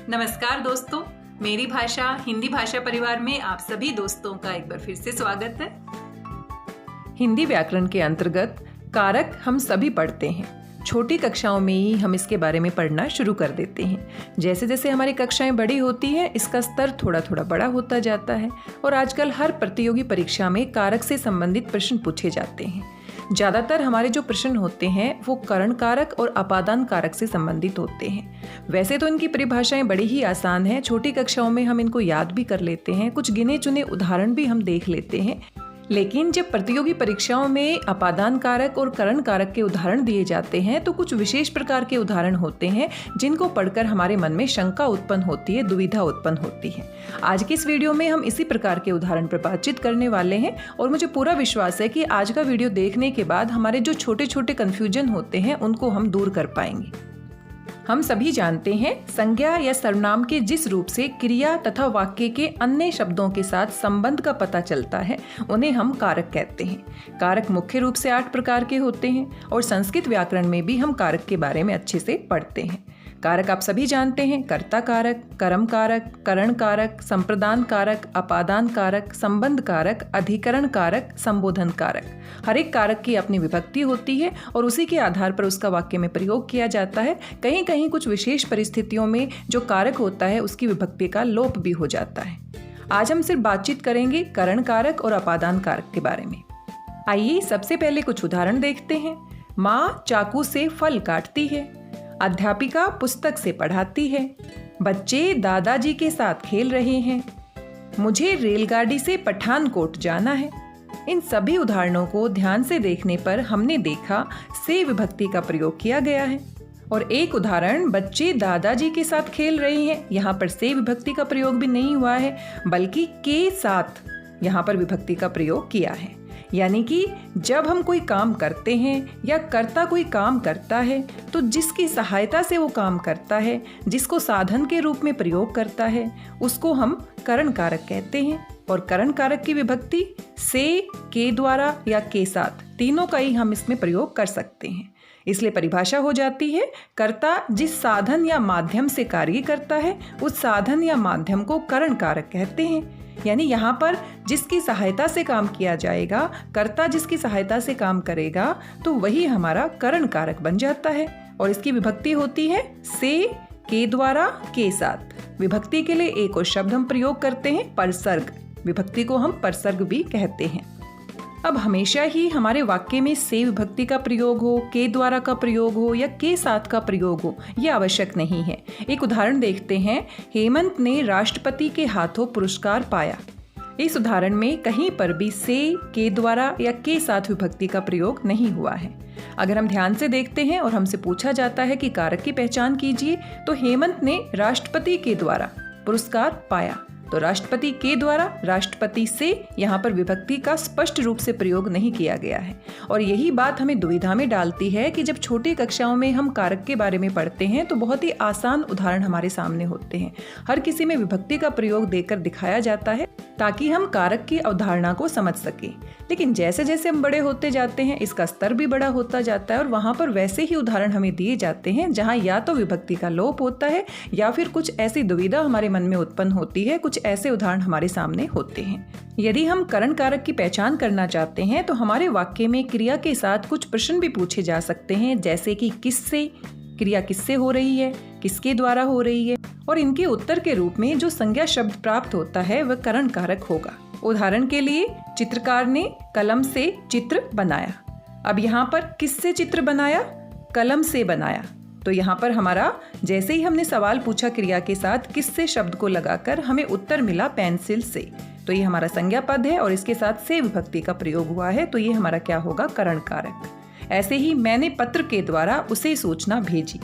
नमस्कार दोस्तों, मेरी भाषा हिंदी भाषा परिवार में आप सभी दोस्तों का एक बार फिर से स्वागत है। हिंदी व्याकरण के अंतर्गत कारक हम सभी पढ़ते हैं। छोटी कक्षाओं में ही हम इसके बारे में पढ़ना शुरू कर देते हैं। जैसे जैसे हमारी कक्षाएं बड़ी होती हैं, इसका स्तर थोड़ा थोड़ा बड़ा होता जाता है और आजकल हर प्रतियोगी परीक्षा में कारक से संबंधित प्रश्न पूछे जाते हैं। ज़्यादातर हमारे जो प्रश्न होते हैं वो करण कारक और अपादान कारक से संबंधित होते हैं। वैसे तो इनकी परिभाषाएं बड़ी ही आसान हैं, छोटी कक्षाओं में हम इनको याद भी कर लेते हैं, कुछ गिने चुने उदाहरण भी हम देख लेते हैं। लेकिन जब प्रतियोगी परीक्षाओं में अपादान कारक और करण कारक के उदाहरण दिए जाते हैं तो कुछ विशेष प्रकार के उदाहरण होते हैं जिनको पढ़कर हमारे मन में शंका उत्पन्न होती है, दुविधा उत्पन्न होती है। आज की इस वीडियो में हम इसी प्रकार के उदाहरण पर बातचीत करने वाले हैं और मुझे पूरा विश्वास है कि आज का वीडियो देखने के बाद हमारे जो छोटे छोटे कन्फ्यूजन होते हैं उनको हम दूर कर पाएंगे। हम सभी जानते हैं, संज्ञा या सर्वनाम के जिस रूप से क्रिया तथा वाक्य के अन्य शब्दों के साथ संबंध का पता चलता है उन्हें हम कारक कहते हैं। कारक मुख्य रूप से 8 प्रकार के होते हैं और संस्कृत व्याकरण में भी हम कारक के बारे में अच्छे से पढ़ते हैं। कारक आप सभी जानते हैं, कर्ता कारक, कर्म कारक, करण कारक, संप्रदान कारक, अपादान कारक, संबंध कारक, अधिकरण कारक, संबोधन कारक। हर एक कारक की अपनी विभक्ति होती है और उसी के आधार पर उसका वाक्य में प्रयोग किया जाता है। कहीं कहीं कुछ विशेष परिस्थितियों में जो कारक होता है उसकी विभक्ति का लोप भी हो जाता है। आज हम सिर्फ बातचीत करेंगे करण कारक और अपादान कारक के बारे में। आइए सबसे पहले कुछ उदाहरण देखते हैं। माँ चाकू से फल काटती है, अध्यापिका पुस्तक से पढ़ाती है, बच्चे दादाजी के साथ खेल रहे हैं, मुझे रेलगाड़ी से पठानकोट जाना है। इन सभी उदाहरणों को ध्यान से देखने पर हमने देखा से विभक्ति का प्रयोग किया गया है। और एक उदाहरण, बच्चे दादाजी के साथ खेल रहे हैं, यहाँ पर से विभक्ति का प्रयोग भी नहीं हुआ है बल्कि के साथ यहाँ पर विभक्ति का प्रयोग किया है। यानी कि जब हम कोई काम करते हैं या कर्ता कोई काम करता है तो जिसकी सहायता से वो काम करता है, जिसको साधन के रूप में प्रयोग करता है, उसको हम करण कारक कहते हैं। और करण कारक की विभक्ति से, के द्वारा या के साथ, तीनों का ही हम इसमें प्रयोग कर सकते हैं। इसलिए परिभाषा हो जाती है, कर्ता जिस साधन या माध्यम से कार्य करता है उस साधन या माध्यम को करण कारक कहते हैं। यानी यहाँ पर जिसकी सहायता से काम किया जाएगा, कर्ता जिसकी सहायता से काम करेगा तो वही हमारा करण कारक बन जाता है। और इसकी विभक्ति होती है से, के द्वारा, के साथ। विभक्ति के लिए एक और शब्द हम प्रयोग करते हैं, परसर्ग। विभक्ति को हम परसर्ग भी कहते हैं। अब हमेशा ही हमारे वाक्य में से विभक्ति का प्रयोग हो, के द्वारा का प्रयोग हो या के साथ का प्रयोग हो, यह आवश्यक नहीं है। एक उदाहरण देखते हैं, हेमंत ने राष्ट्रपति के हाथों पुरस्कार पाया। इस उदाहरण में कहीं पर भी से, के द्वारा या के साथ विभक्ति का प्रयोग नहीं हुआ है। अगर हम ध्यान से देखते हैं और हमसे पूछा जाता है कि कारक की पहचान कीजिए, तो हेमंत ने राष्ट्रपति के द्वारा पुरस्कार पाया, तो राष्ट्रपति के द्वारा, राष्ट्रपति से यहाँ पर विभक्ति का स्पष्ट रूप से प्रयोग नहीं किया गया है। और यही बात हमें दुविधा में डालती है कि जब छोटी कक्षाओं में हम कारक के बारे में पढ़ते हैं तो बहुत ही आसान उदाहरण हमारे सामने होते हैं। हर किसी में विभक्ति का प्रयोग देकर दिखाया जाता है ताकि हम कारक की अवधारणा को समझ सकें। लेकिन जैसे जैसे हम बड़े होते जाते हैं इसका स्तर भी बड़ा होता जाता है और वहाँ पर वैसे ही उदाहरण हमें दिए जाते हैं जहाँ या तो विभक्ति का लोप होता है या फिर कुछ ऐसी दुविधा हमारे मन में उत्पन्न होती है, कुछ ऐसे उदाहरण हमारे सामने होते हैं। यदि हम करण कारक की पहचान करना चाहते हैं तो हमारे वाक्य में क्रिया के साथ कुछ प्रश्न भी पूछे जा सकते हैं, जैसे कि किससे, क्रिया किससे हो रही है, किसके द्वारा हो रही है, और इनके उत्तर के रूप में जो संज्ञा शब्द प्राप्त होता है वह करण कारक होगा। उदाहरण के लिए, चित्रकार ने कलम से चित्र बनाया। अब यहाँ पर किससे चित्र बनाया? कलम से बनाया। तो यहाँ पर हमारा जैसे ही हमने सवाल पूछा क्रिया के साथ किससे शब्द को लगाकर हमें उत्तर मिला पेंसिल से, तो ये हमारा संज्ञा पद है और इसके साथ से विभक्ति का प्रयोग हुआ है, तो ये हमारा क्या होगा? करण कारक। ऐसे ही मैंने पत्र के द्वारा उसे सूचना भेजी।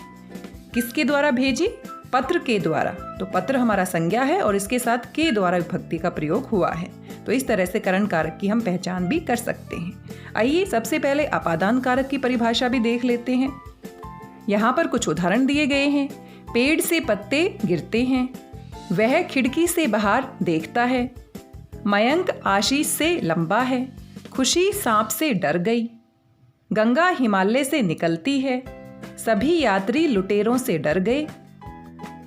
किसके द्वारा भेजी? पत्र के द्वारा। तो पत्र हमारा संज्ञा है और इसके साथ के द्वारा विभक्ति का प्रयोग हुआ है। तो इस तरह से करण कारक की हम पहचान भी कर सकते हैं। आइए सबसे पहले अपादान कारक की परिभाषा भी देख लेते हैं। यहाँ पर कुछ उदाहरण दिए गए हैं। पेड़ से पत्ते गिरते हैं, वह खिड़की से बाहर देखता है, मयंक आशीष से लंबा है, खुशी सांप से डर गई, गंगा हिमालय से निकलती है, सभी यात्री लुटेरों से डर गए,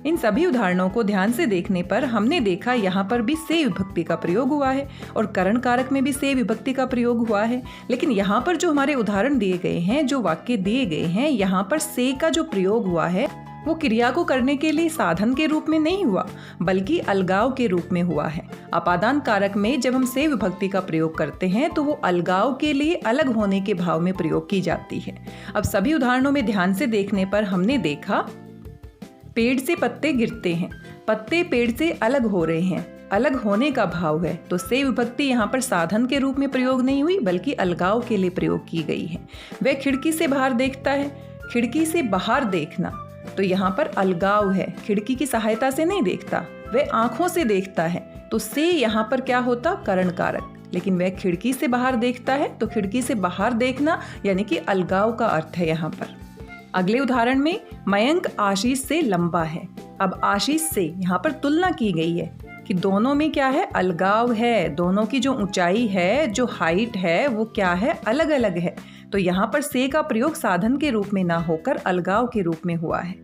इन सभी उदाहरणों को ध्यान से देखने पर हमने देखा यहाँ पर भी से विभक्ति का प्रयोग हुआ है और करण कारक में भी से विभक्ति का प्रयोग हुआ है। लेकिन यहाँ पर जो हमारे उदाहरण दिए गए हैं, जो वाक्य दिए गए हैं, यहाँ पर से का जो प्रयोग हुआ है वो क्रिया को करने के लिए साधन के रूप में नहीं हुआ, बल्कि अलगाव के रूप में हुआ है। अपादान कारक में जब हम से विभक्ति का प्रयोग करते हैं तो वो अलगाव के लिए अलग होने के भाव में प्रयोग की जाती है। अब सभी उदाहरणों में ध्यान से देखने पर हमने देखा पेड़ से पत्ते गिरते हैं, पत्ते पेड़ से अलग हो रहे हैं, अलग होने का भाव है, तो से विभक्ति यहाँ पर साधन के रूप में प्रयोग नहीं हुई बल्कि अलगाव के लिए प्रयोग की गई है। वह खिड़की से बाहर देखता है, खिड़की से बाहर देखना, तो यहाँ पर अलगाव है, खिड़की की सहायता से नहीं देखता, वह आंखों से देखता है, तो से यहाँ पर क्या होता, करण कारक। लेकिन वह खिड़की से बाहर देखता है तो खिड़की से बाहर देखना यानी कि अलगाव का अर्थ है यहाँ पर। अगले उदाहरण में मयंक आशीष से लंबा है। अब आशीष से यहाँ पर तुलना की गई है कि दोनों में क्या है, अलगाव है, दोनों की जो ऊंचाई है, जो हाइट है, वो क्या है, अलग अलग है। तो यहाँ पर से का प्रयोग साधन के रूप में ना होकर अलगाव के रूप में हुआ है।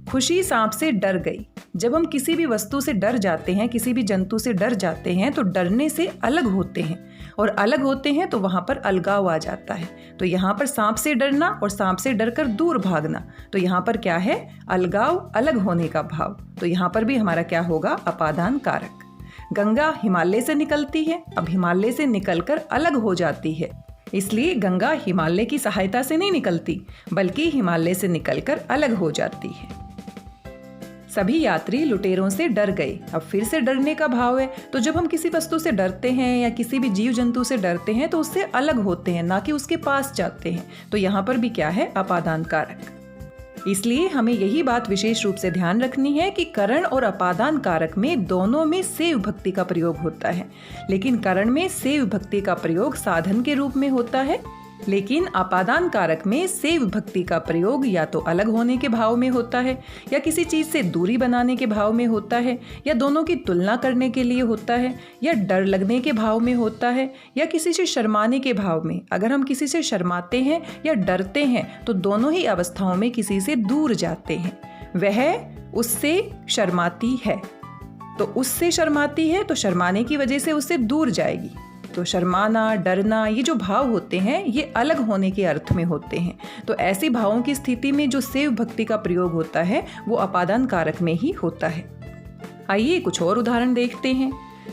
खुशी सांप से डर गई। जब हम किसी भी वस्तु से डर जाते हैं, किसी भी जंतु से डर जाते हैं तो डरने से अलग होते हैं, और अलग होते हैं तो वहाँ पर अलगाव आ जाता है। तो यहाँ पर सांप से डरना और सांप से डरकर दूर भागना, तो यहाँ पर क्या है, अलगाव, अलग होने का भाव। तो यहाँ पर भी हमारा क्या होगा, अपादान कारक। गंगा हिमालय से निकलती है। अब हिमालय से निकलकर अलग हो जाती है, इसलिए गंगा हिमालय की सहायता से नहीं निकलती बल्कि हिमालय से निकलकर अलग हो जाती है। सभी यात्री लुटेरों से डर गए। अब फिर से डरने का भाव है, तो जब हम किसी वस्तु से डरते हैं या किसी भी जीव जंतु से डरते हैं तो उससे अलग होते हैं, ना कि उसके पास जाते हैं। तो यहाँ पर भी क्या है, अपादान कारक। इसलिए हमें यही बात विशेष रूप से ध्यान रखनी है कि करण और अपादान कारक में दोनों में से विभक्ति का प्रयोग होता है, लेकिन करण में से विभक्ति का प्रयोग साधन के रूप में होता है, लेकिन अपादान कारक में से विभक्ति का प्रयोग या तो अलग होने के भाव में होता है, या किसी चीज़ से दूरी बनाने के भाव में होता है, या दोनों की तुलना करने के लिए होता है, या डर लगने के भाव में होता है, या किसी से शर्माने के भाव में। अगर हम किसी से शर्माते हैं या डरते हैं तो दोनों ही अवस्थाओं में किसी से दूर जाते हैं। वह उससे शर्माती है, तो उससे शर्माती है तो शर्माने की वजह से उससे दूर जाएगी। तो शर्माना, डरना, ये जो भाव होते हैं ये अलग होने के अर्थ में होते हैं। तो ऐसे भावों की स्थिति में जो से विभक्ति का प्रयोग होता है वो अपादान कारक में ही होता है। आइए कुछ और उदाहरण देखते हैं।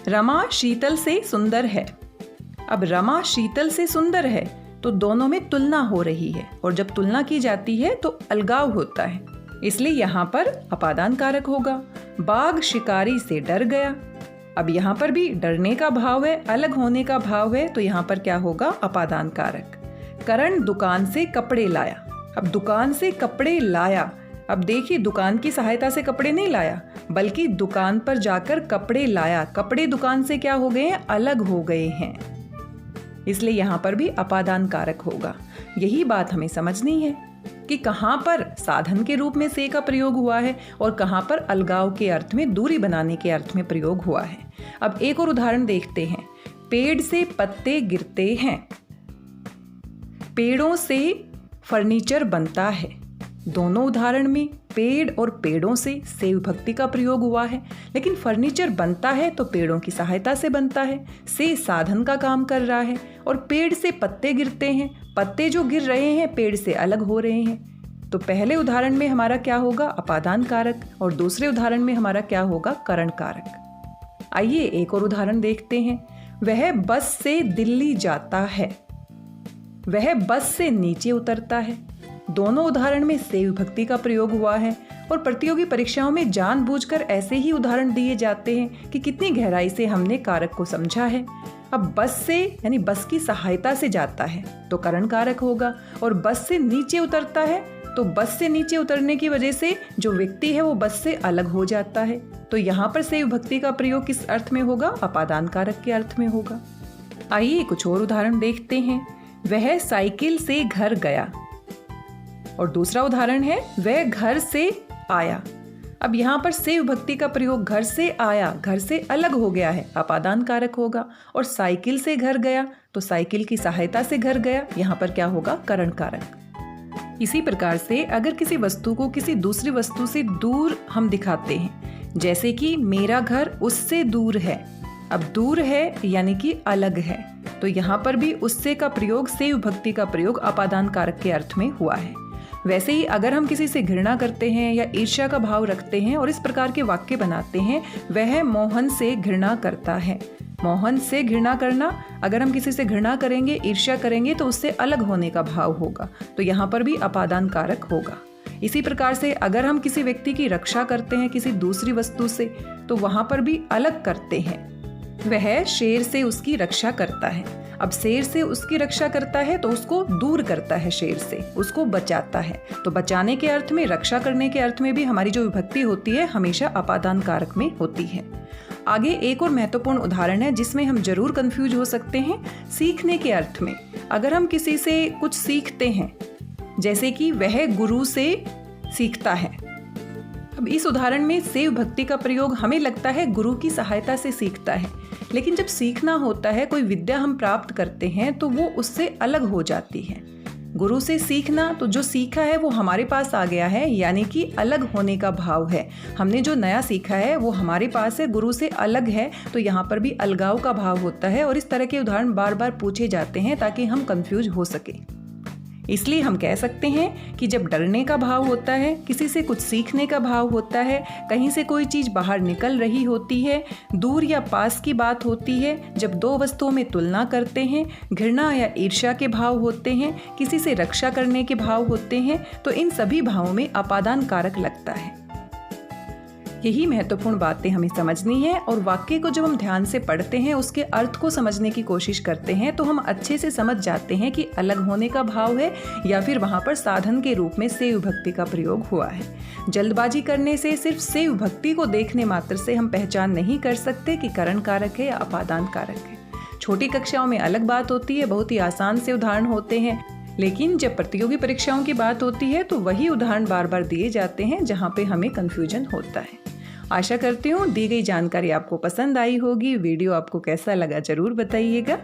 रमा शीतल से सुंदर है। अब रमा शीतल से सुंदर है तो दोनों में तुलना हो रही है, और जब तुलना की जाती है तो अलगाव होता है, इसलिए यहाँ पर अपादान कारक होगा। बाघ शिकारी से डर गया। अब यहाँ पर भी डरने का भाव है, अलग होने का भाव है, तो यहाँ पर क्या होगा, अपादान कारक। करण दुकान से कपड़े लाया। अब दुकान से कपड़े लाया, अब देखिए दुकान की सहायता से कपड़े नहीं लाया बल्कि दुकान पर जाकर कपड़े लाया। कपड़े दुकान से क्या हो गए हैं, अलग हो गए हैं, इसलिए यहाँ पर भी अपादान कारक होगा। यही बात हमें समझनी है कि कहाँ पर साधन के रूप में से का प्रयोग हुआ है और कहाँ पर अलगाव के अर्थ में, दूरी बनाने के अर्थ में प्रयोग हुआ है। अब एक और उदाहरण देखते हैं। पेड़ से पत्ते गिरते हैं। पेड़ों से फर्नीचर बनता है। दोनों उदाहरण में पेड़ और पेड़ों से विभक्ति का प्रयोग हुआ है, लेकिन फर्नीचर बनता है तो पेड़ों की सहायता से बनता है, से साधन का काम कर रहा है। और पेड़ से पत्ते गिरते हैं, पत्ते जो गिर रहे हैं पेड़ से अलग हो रहे हैं। तो पहले उदाहरण में हमारा क्या होगा, अपादान कारक, और दूसरे उदाहरण में हमारा क्या होगा, करण कारक। आइए एक और उदाहरण देखते हैं। वह बस से दिल्ली जाता है। वह बस से नीचे उतरता है। दोनों उदाहरण में से विभक्ति का प्रयोग हुआ है, और प्रतियोगी परीक्षाओं में जानबूझकर ऐसे ही उदाहरण दिए जाते हैं कि कितनी गहराई से हमने कारक को समझा है। अब बस से यानी बस की सहायता से जाता है तो करण कारक होगा, और बस से नीचे उतरता है तो बस से नीचे उतरने की वजह से जो व्यक्ति है वो बस से अलग हो जाता है। तो यहाँ पर से विभक्ति का प्रयोग किस अर्थ में होगा, अपादान कारक के अर्थ में होगा। आइए कुछ और उदाहरण देखते हैं। वह साइकिल से घर गया, और दूसरा उदाहरण है वह घर से आया। अब यहाँ पर से विभक्ति का प्रयोग घर से आया, घर से अलग हो गया है, अपादान कारक होगा। और साइकिल से घर गया तो साइकिल की सहायता से घर गया, यहाँ पर क्या होगा, करण कारक। इसी प्रकार से अगर किसी वस्तु को किसी दूसरी वस्तु से दूर हम दिखाते हैं, जैसे कि मेरा घर उससे दूर है। अब दूर है यानी कि अलग है, तो यहाँ पर भी उससे का प्रयोग, से विभक्ति का प्रयोग अपादान कारक के अर्थ में हुआ है। वैसे ही अगर हम किसी से घृणा करते हैं या ईर्ष्या का भाव रखते हैं और इस प्रकार के वाक्य बनाते हैं, वह मोहन से घृणा करता है। मोहन से घृणा करना, अगर हम किसी से घृणा करेंगे, ईर्ष्या करेंगे तो उससे अलग होने का भाव होगा, तो यहाँ पर भी अपादान कारक होगा। इसी प्रकार से अगर हम किसी व्यक्ति की रक्षा करते हैं किसी दूसरी वस्तु से, तो वहाँ पर भी अलग करते हैं। वह शेर से उसकी रक्षा करता है। अब शेर से उसकी रक्षा करता है तो उसको दूर करता है, शेर से उसको बचाता है। तो बचाने के अर्थ में, रक्षा करने के अर्थ में भी हमारी जो विभक्ति होती है हमेशा अपादान कारक में होती है। आगे एक और महत्वपूर्ण उदाहरण है जिसमें हम जरूर कंफ्यूज हो सकते हैं, सीखने के अर्थ में। अगर हम किसी से कुछ सीखते हैं, जैसे कि वह गुरु से सीखता है। अब इस उदाहरण में से विभक्ति का प्रयोग हमें लगता है गुरु की सहायता से सीखता है, लेकिन जब सीखना होता है, कोई विद्या हम प्राप्त करते हैं तो वो उससे अलग हो जाती है। गुरु से सीखना, तो जो सीखा है वो हमारे पास आ गया है, यानी कि अलग होने का भाव है। हमने जो नया सीखा है वो हमारे पास है, गुरु से अलग है, तो यहाँ पर भी अलगाव का भाव होता है। और इस तरह के उदाहरण बार बार पूछे जाते हैं ताकि हम कंफ्यूज हो सके। इसलिए हम कह सकते हैं कि जब डरने का भाव होता है, किसी से कुछ सीखने का भाव होता है, कहीं से कोई चीज़ बाहर निकल रही होती है, दूर या पास की बात होती है, जब दो वस्तुओं में तुलना करते हैं, घृणा या ईर्ष्या के भाव होते हैं, किसी से रक्षा करने के भाव होते हैं, तो इन सभी भावों में अपादान कारक लगता है। यही महत्वपूर्ण बातें हमें समझनी है, और वाक्य को जब हम ध्यान से पढ़ते हैं, उसके अर्थ को समझने की कोशिश करते हैं, तो हम अच्छे से समझ जाते हैं कि अलग होने का भाव है या फिर वहाँ पर साधन के रूप में से विभक्ति का प्रयोग हुआ है। जल्दबाजी करने से, सिर्फ से विभक्ति को देखने मात्र से हम पहचान नहीं कर सकते कि करण कारक है या अपादान कारक है। छोटी कक्षाओं में अलग बात होती है, बहुत ही आसान से उदाहरण होते हैं, लेकिन जब प्रतियोगी परीक्षाओं की बात होती है तो वही उदाहरण बार बार दिए जाते हैं जहाँ पे हमें कन्फ्यूजन होता है। आशा करती हूँ दी गई जानकारी आपको पसंद आई होगी। वीडियो आपको कैसा लगा जरूर बताइएगा।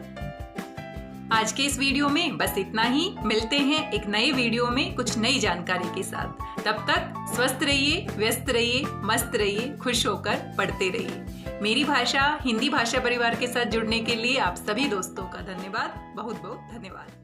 आज के इस वीडियो में बस इतना ही। मिलते हैं एक नए वीडियो में कुछ नई जानकारी के साथ। तब तक स्वस्थ रहिए, व्यस्त रहिए, मस्त रहिए, खुश होकर पढ़ते रहिए। मेरी भाषा हिंदी भाषा परिवार के साथ जुड़ने के लिए आप सभी दोस्तों का धन्यवाद, बहुत बहुत धन्यवाद।